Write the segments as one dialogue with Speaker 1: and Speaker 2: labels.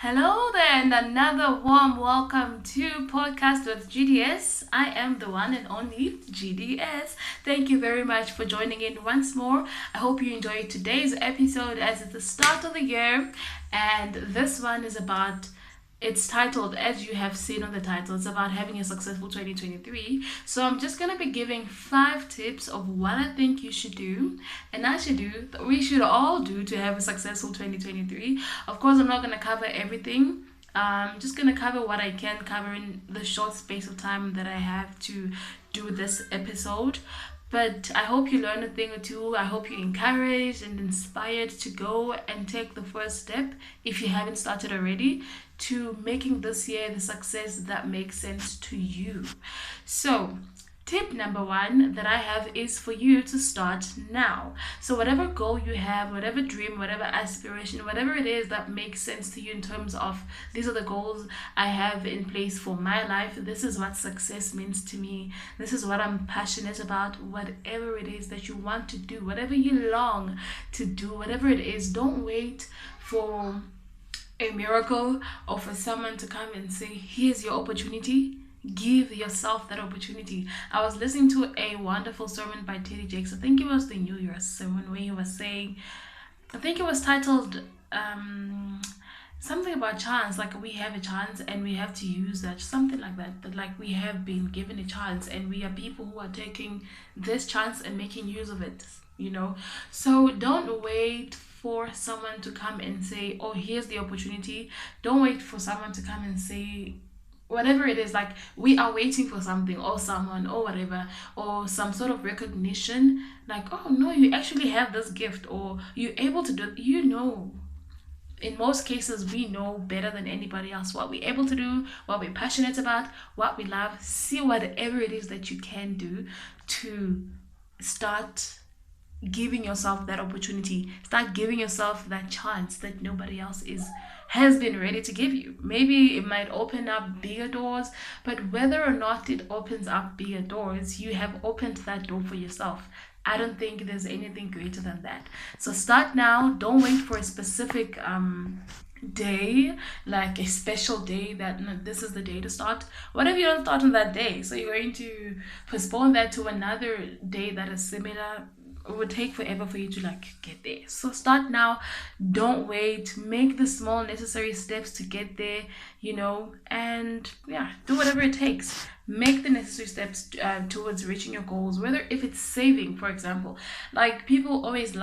Speaker 1: Hello there, and another warm welcome to Podcast with GDS. I am the one and only GDS. Thank you very much for joining in once more. I hope you enjoyed today's episode as it's the start of the year, and this one is about it's titled, as you have seen on the title, it's about having a successful 2023. So I'm just going to be giving 5 tips of what I think you should do, and I should do, we should all do to have a successful 2023. Of course, I'm not going to cover everything. I'm just going to cover what I can cover in the short space of time that I have to do this episode. But I hope you learn a thing or two. I hope you're encouraged and inspired to go and take the first step, if you haven't started already, to making this year the success that makes sense to you. So, tip number 1 that I have is for you to start now. So whatever goal you have, whatever dream, whatever aspiration, whatever it is that makes sense to you in terms of these are the goals I have in place for my life, this is what success means to me, this is what I'm passionate about, whatever it is that you want to do, whatever you long to do, whatever it is, don't wait for a miracle or for someone to come and say, here's your opportunity. Give yourself that opportunity. I was listening to a wonderful sermon by Teddy Jakes. I think it was the New Year's sermon where he was saying, I think it was titled something about chance, like we have a chance and we have to use that, something like that, that like we have been given a chance and we are people who are taking this chance and making use of it. So don't wait for someone to come and say, oh, here's the opportunity. Don't wait for someone to come and say whatever it is, like we are waiting for something or someone or whatever, or some sort of recognition, like, oh no, you actually have this gift, or you're able to do, in most cases we know better than anybody else what we're able to do, what we're passionate about, what we love. See whatever it is that you can do to start giving yourself that opportunity, start giving yourself that chance that nobody else has been ready to give you. Maybe it might open up bigger doors, but whether or not it opens up bigger doors, you have opened that door for yourself. I don't think there's anything greater than that. So start now. Don't wait for a specific day, like a special day that no, this is the day to start. What if you don't start on that day? So you're going to postpone that to another day that is similar. It would take forever for you to get there. So start now. Don't wait. Make the small necessary steps to get there, and yeah, do whatever it takes. Make the necessary steps towards reaching your goals, whether if it's saving, for example. Like people always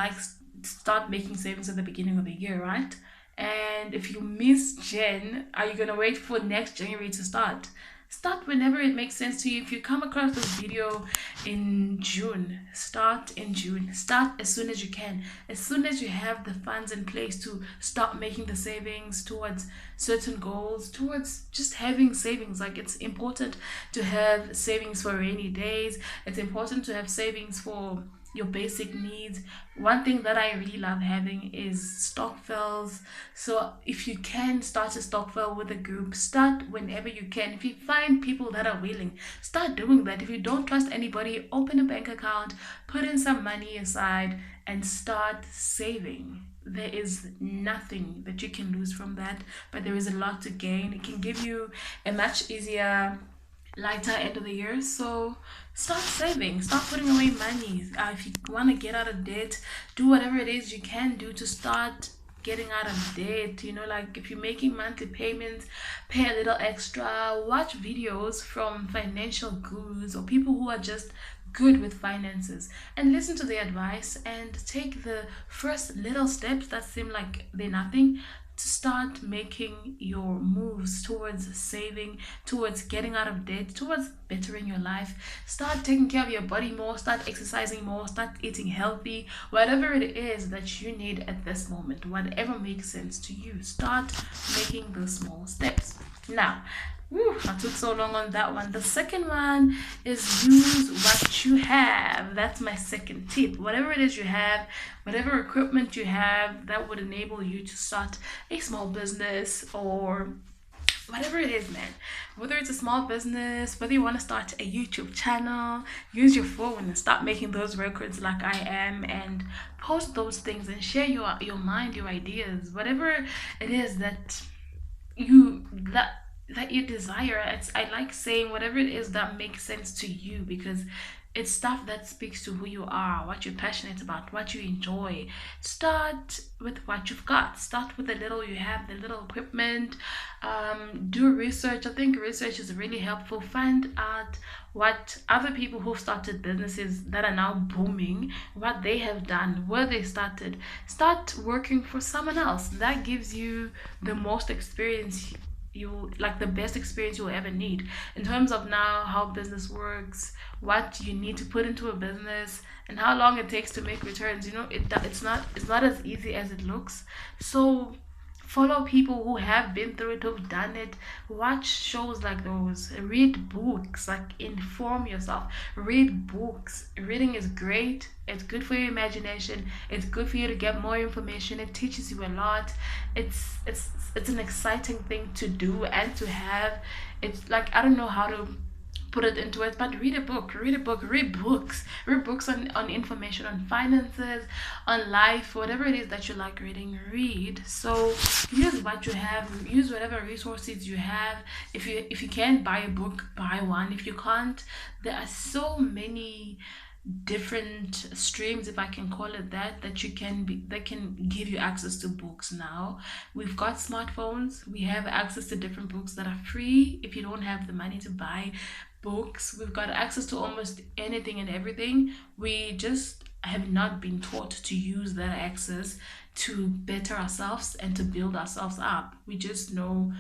Speaker 1: start making savings at the beginning of the year, right? And if you miss Jan, are you going to wait for next January to start? Start whenever it makes sense to you. If you come across this video in June, start in June. Start as soon as you can. As soon as you have the funds in place to start making the savings towards certain goals, towards just having savings. Like it's important to have savings for rainy days. It's important to have savings for your basic needs. One thing that I really love having is stokvels. So if you can start a stokvel with a group, start whenever you can. If you find people that are willing, start doing that. If you don't trust anybody, open a bank account, put in some money aside, and start saving. There is nothing that you can lose from that, but there is a lot to gain. It can give you a much easier, lighter end of the year. So start saving, start putting away money. If you want to get out of debt, do whatever it is you can do to start getting out of debt. Like if you're making monthly payments, pay a little extra. Watch videos from financial gurus or people who are just good with finances and listen to their advice and take the first little steps that seem like they're nothing to start making your moves towards saving, towards getting out of debt, towards bettering your life. Start taking care of your body more, start exercising more, start eating healthy, whatever it is that you need at this moment, whatever makes sense to you. Start making those small steps. Now, I took so long on that one. The second one is use what you have. That's my second tip. Whatever it is you have, whatever equipment you have that would enable you to start a small business or whatever it is, man. Whether it's a small business, whether you want to start a YouTube channel, use your phone and start making those records like I am and post those things and share your mind, your ideas, whatever it is that you that you desire. I like saying whatever it is that makes sense to you, because it's stuff that speaks to who you are, what you're passionate about, what you enjoy. Start with what you've got. Start with the little you have, the little equipment. Do research. I think research is really helpful. Find out what other people who've started businesses that are now booming, what they have done, where they started. Start working for someone else. That gives you the most experience, you like the best experience you'll ever need in terms of now how business works, what you need to put into a business, and how long it takes to make returns. It's not as easy as it looks. So follow people who have been through it, who've done it. Watch shows like those. Read books. Like, inform yourself. Read books. Reading is great. It's good for your imagination. It's good for you to get more information. It teaches you a lot. It's an exciting thing to do and to have. It's like, I don't know how to put it into it, but read a book, read books on information, on finances, on life, whatever it is that you like reading. Read. So use what you have, use whatever resources you have. If you can't buy a book, buy one. If you can't, there are so many different streams, if I can call it that, that can give you access to books now. We've got smartphones, we have access to different books that are free. If you don't have the money to buy books, we've got access to almost anything and everything. We just have not been taught to use that access to better ourselves and to build ourselves up. We just know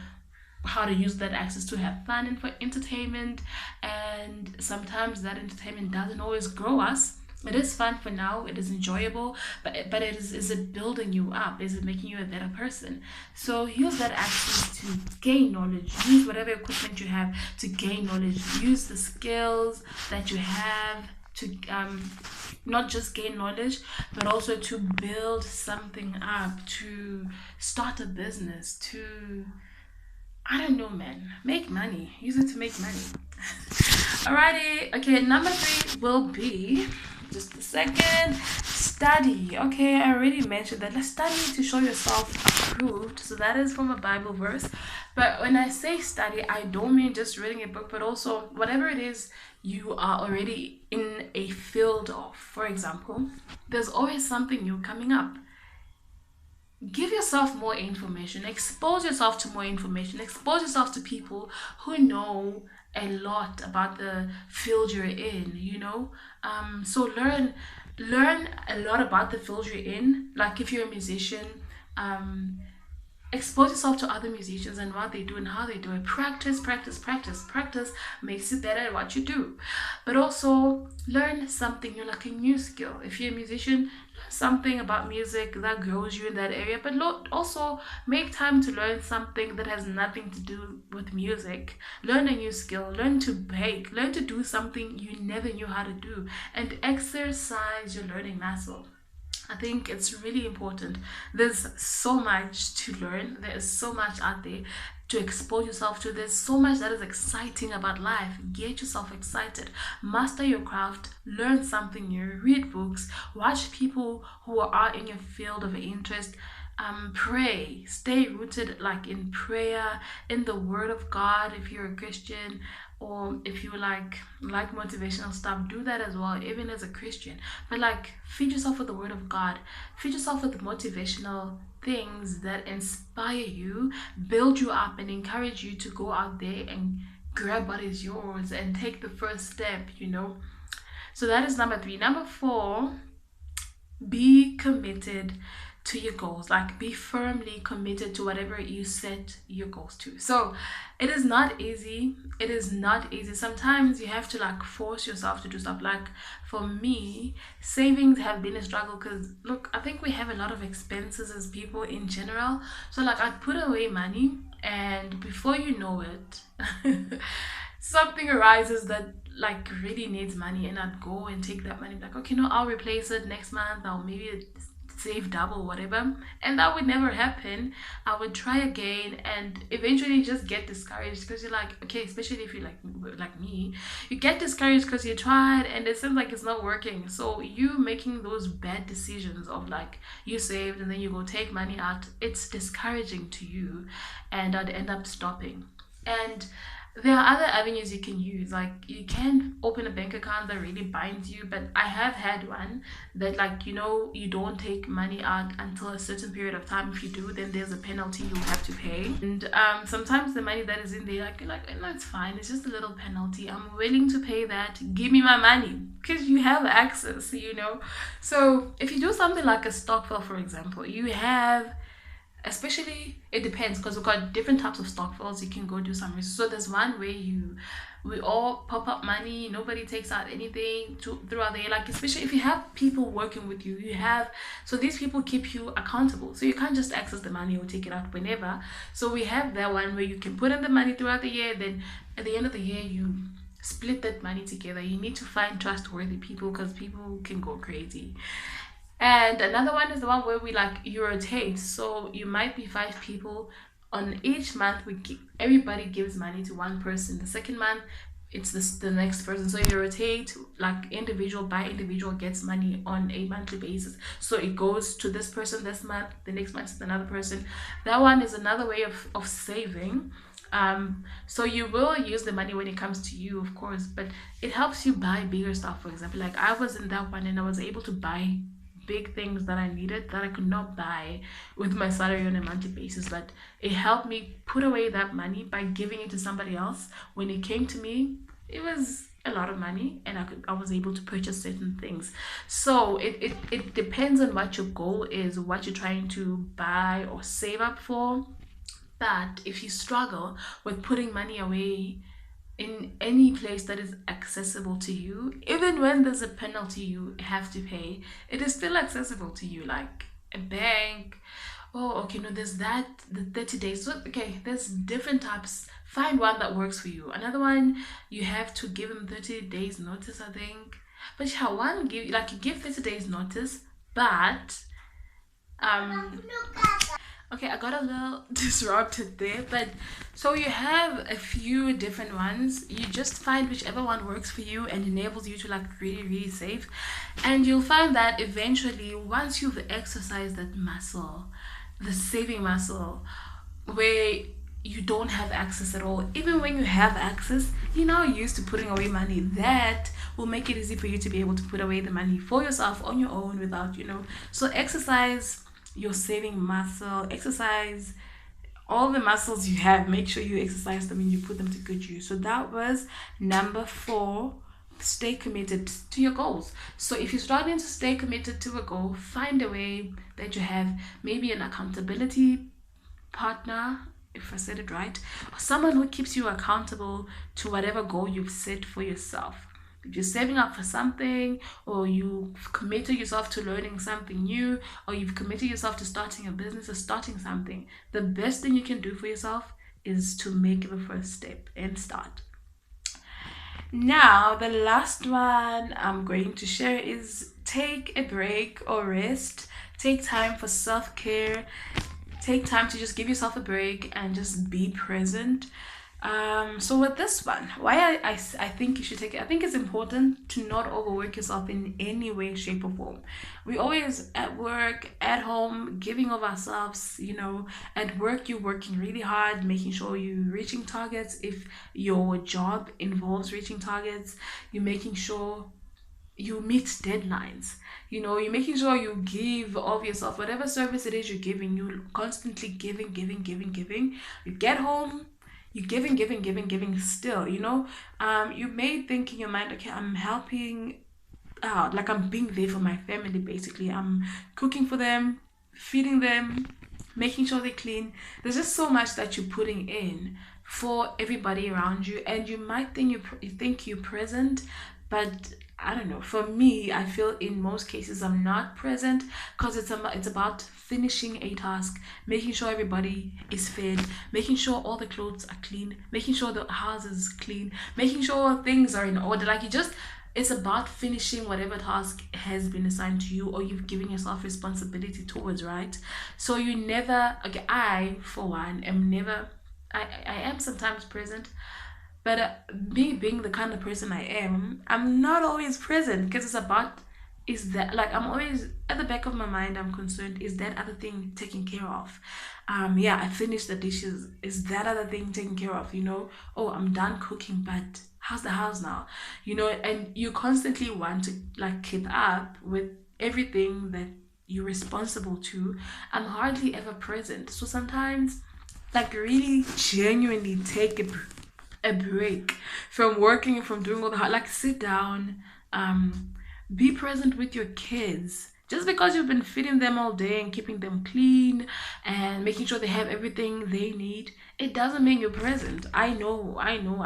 Speaker 1: how to use that access to have fun and for entertainment, and sometimes that entertainment doesn't always grow us. It is fun for now, it is enjoyable, but is it building you up? Is it making you a better person? So use that access to gain knowledge. Use whatever equipment you have to gain knowledge. Use the skills that you have to not just gain knowledge, but also to build something up, to start a business, to, I don't know, man. Make money. Use it to make money. Alrighty. Okay, number 3 will be, just a second, study. Okay, I already mentioned that. Let's study to show yourself approved. So that is from a Bible verse. But when I say study, I don't mean just reading a book, but also whatever it is you are already in a field of. For example, there's always something new coming up. Give yourself more information, expose yourself to more information, expose yourself to people who know a lot about the field you're in, so learn a lot about the field you're in. Like, if you're a musician, um expose yourself to other musicians and what they do and how they do it. Practice, practice, practice. Practice makes you better at what you do. But also learn something new, like a new skill. If you're a musician, learn something about music that grows you in that area. But also make time to learn something that has nothing to do with music. Learn a new skill. Learn to bake. Learn to do something you never knew how to do. And exercise your learning muscle. I think it's really important. There's so much to learn. There is so much out there to expose yourself to. There's so much that is exciting about life. Get yourself excited. Master your craft. Learn something new. Read books. Watch people who are in your field of interest. Pray. Stay rooted, like, in prayer, in the Word of God. If you're a Christian, or if you like motivational stuff, do that as well, even as a Christian. But, like, feed yourself with the Word of God. Feed yourself with motivational things that inspire you, build you up, and encourage you to go out there and grab what is yours and take the first step. So that is number 3. Number 4, be committed to your goals. Like, be firmly committed to whatever you set your goals to. So it is not easy. Sometimes you have to, like, force yourself to do stuff. Like, for me, savings have been a struggle, because, look, I think we have a lot of expenses as people in general. So, like, I'd put away money, and before you know it, something arises that, like, really needs money, and I'd go and take that money, like, okay, no, I'll replace it next month, or maybe save double, whatever. And that would never happen. I would try again and eventually just get discouraged because you're like, okay, especially if you're like me, you get discouraged because you tried and it seems like it's not working. So you making those bad decisions of like you saved and then you go take money out, it's discouraging to you, and I'd end up stopping. And there are other avenues you can use. Like you can open a bank account that really binds you, but I have had one that, like, you don't take money out until a certain period of time. If you do, then there's a penalty you have to pay. And sometimes the money that is in there, like you're like, no, it's fine, it's just a little penalty, I'm willing to pay that, give me my money, because you have access. So if you do something like a stokvel, for example, you have, especially, it depends, because we've got different types of stokvels. You can go do some research. So there's one where we all pop up money, nobody takes out anything throughout the year. Like, especially if you have people working with you, so these people keep you accountable, so you can't just access the money or take it out whenever. So we have that one where you can put in the money throughout the year, then at the end of the year you split that money together. You need to find trustworthy people because people can go crazy. And another one is the one where you rotate. So you might be 5 people. On each month, everybody gives money to one person. The second month, it's the next person. So you rotate, like individual by individual gets money on a monthly basis. So it goes to this person this month, the next month to another person. That one is another way of saving. So you will use the money when it comes to you, of course, but it helps you buy bigger stuff. For example, like I was in that one and I was able to buy big things that I needed that I could not buy with my salary on a monthly basis, but it helped me put away that money by giving it to somebody else. When it came to me, it was a lot of money and I was able to purchase certain things. So it depends on what your goal is, what you're trying to buy or save up for. But if you struggle with putting money away in any place that is accessible to you, even when there's a penalty you have to pay, it is still accessible to you, like a bank. Oh, okay, no, there's the 30 days. So, okay, there's different types. Find one that works for you. Another one, you have to give them 30 days notice, I think. But yeah, you give 30 days notice, but okay, I got a little disrupted there, but so you have a few different ones. You just find whichever one works for you and enables you to really, really save. And you'll find that eventually, once you've exercised that muscle, the saving muscle, where you don't have access at all, even when you have access, you're now used to putting away money. That will make it easy for you to be able to put away the money for yourself on your own without, So exercise your saving muscle, exercise all the muscles you have, make sure you exercise them and you put them to good use. So that was number 4. Stay committed to your goals. So if you're struggling to stay committed to a goal, find a way that you have maybe an accountability partner, if I said it right, or someone who keeps you accountable to whatever goal you've set for yourself. If you're saving up for something, or you've committed yourself to learning something new, or you've committed yourself to starting a business or starting something, the best thing you can do for yourself is to make the first step and start. Now, the last one I'm going to share is take a break or rest. Take time for self-care. Take time to just give yourself a break and just be present. So with this one, why I think you should take it, I think it's important to not overwork yourself in any way, shape or form. We always at work, at home, giving of ourselves, at work you're working really hard, making sure you're reaching targets. If your job involves reaching targets, you're making sure you meet deadlines. You're making sure you give of yourself, whatever service it is you're giving, you're constantly giving. You get home, you're giving still, you may think in your mind, okay, I'm helping out, like I'm being there for my family, basically. I'm cooking for them, feeding them, making sure they're clean. There's just so much that you're putting in for everybody around you, and you might think you're present, but I don't know. For me, I feel in most cases I'm not present, because it's about finishing a task, making sure everybody is fed, making sure all the clothes are clean, making sure the house is clean, making sure things are in order. It's about finishing whatever task has been assigned to you or you've given yourself responsibility towards, right? So you never, okay, I, for one, am never, I am sometimes present, but me being the kind of person I am, I'm not always present because it's about, is that, like, I'm always at the back of my mind, I'm concerned, is that other thing taken care of? Yeah, I finished the dishes. Is that other thing taken care of? Oh, I'm done cooking, but how's the house now? And you constantly want to like keep up with everything that you're responsible to. I'm hardly ever present. So sometimes, like, really genuinely take a break from working, from doing all the hard, like, sit down, be present with your kids. Just because you've been feeding them all day and keeping them clean and making sure they have everything they need, it doesn't mean you're present. I know.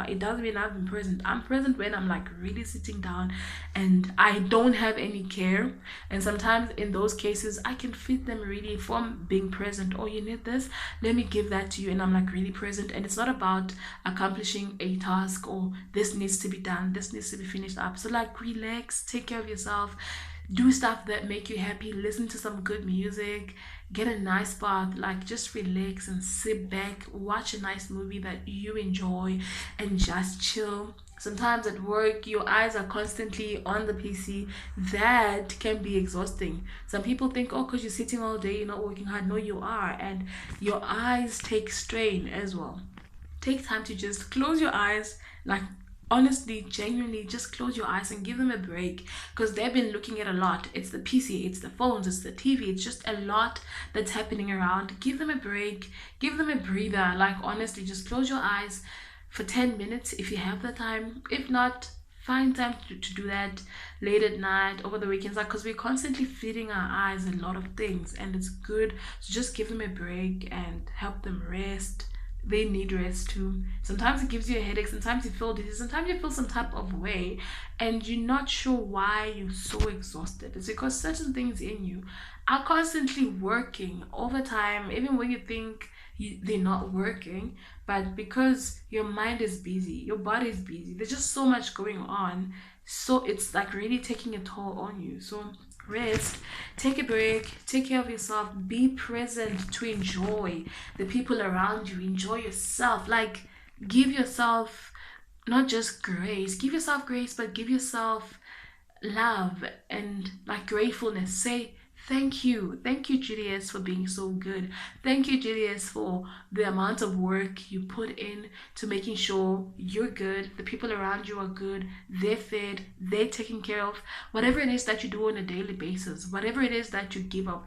Speaker 1: It doesn't mean I've been present. I'm present when I'm like really sitting down and I don't have any care. And sometimes in those cases, I can feed them really from being present. Oh, you need this? Let me give that to you. And I'm like really present. And it's not about accomplishing a task or this needs to be done, this needs to be finished up. So, like, relax, take care of yourself, do stuff that make you happy, listen to some good music, get a nice bath, like, just relax and sit back, watch a nice movie that you enjoy, and just chill. Sometimes at work your eyes are constantly on the PC. That can be exhausting. Some people think, oh, because you're sitting all day you're not working hard. No, you are. And your eyes take strain as well. Take time to just close your eyes, like, honestly, genuinely, just close your eyes and give them a break, because they've been looking at a lot. It's the PC, it's the phones, it's the TV, it's just a lot that's happening around. Give them a break, give them a breather. Like, honestly, just close your eyes for 10 minutes if you have the time. If not, find time to do that late at night, over the weekends, like, because we're constantly feeding our eyes a lot of things and it's good. So just give them a break and help them rest. They need rest too. Sometimes it gives you a headache, sometimes you feel dizzy, sometimes you feel some type of way and you're not sure why you're so exhausted. It's because certain things in you are constantly working over time, even when you think they're not working. But because your mind is busy, your body is busy, there's just so much going on, so it's like really taking a toll on you. So rest, take a break, take care of yourself, be present to enjoy the people around you, enjoy yourself. Like, give yourself not just grace, give yourself grace, but give yourself love and like gratefulness. Say thank you, GDS, for being so good. Thank you, GDS, for the amount of work you put in to making sure you're good, the people around you are good, they're fed, they're taken care of. Whatever it is that you do on a daily basis, whatever it is that you give up,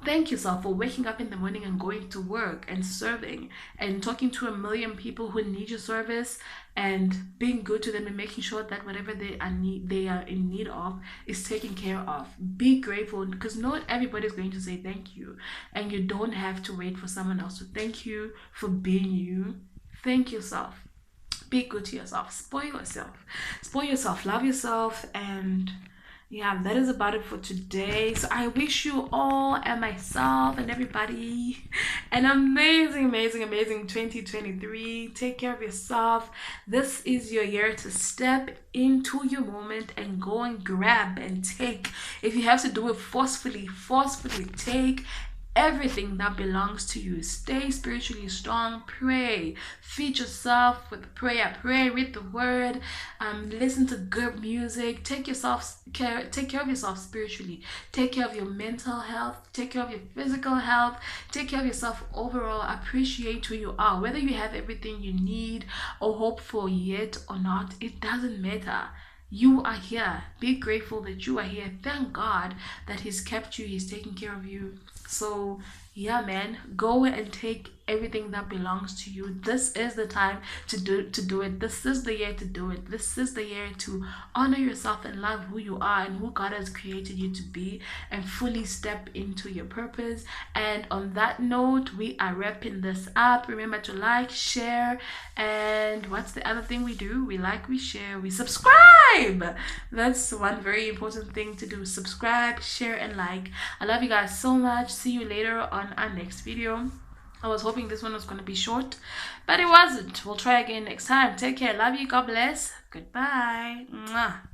Speaker 1: thank yourself for waking up in the morning and going to work and serving and talking to a million people who need your service and being good to them and making sure that whatever they are in need of is taken care of. Be grateful, because not everybody is going to say thank you, and you don't have to wait for someone else to thank you for being you. Thank yourself. Be good to yourself. Spoil yourself, love yourself. And yeah, that is about it for today. So I wish you all and myself and everybody an amazing, amazing, amazing 2023. Take care of yourself. This is your year to step into your moment and go and grab and take. If you have to do it forcefully, forcefully take everything that belongs to you. Stay spiritually strong. Pray. Feed yourself with prayer. Pray. Read the word. Listen to good music. Take care of yourself spiritually. Take care of your mental health. Take care of your physical health. Take care of yourself overall. Appreciate who you are. Whether you have everything you need or hope for yet or not, it doesn't matter. You are here. Be grateful that you are here. Thank God that He's kept you. He's taking care of you. So yeah, man, go and take everything that belongs to you. This is the time to do it. This is the year to do it. This is the year to honor yourself and love who you are and who God has created you to be, and fully step into your purpose. And on that note, we are wrapping this up. Remember to like, share, and what's the other thing we do? We like, we share, we subscribe. That's one very important thing to do. Subscribe, share, and like. I love you guys so much. See you later on our next video. I was hoping this one was going to be short, but it wasn't. We'll try again next time. Take care. Love you. God bless. Goodbye. Mwah.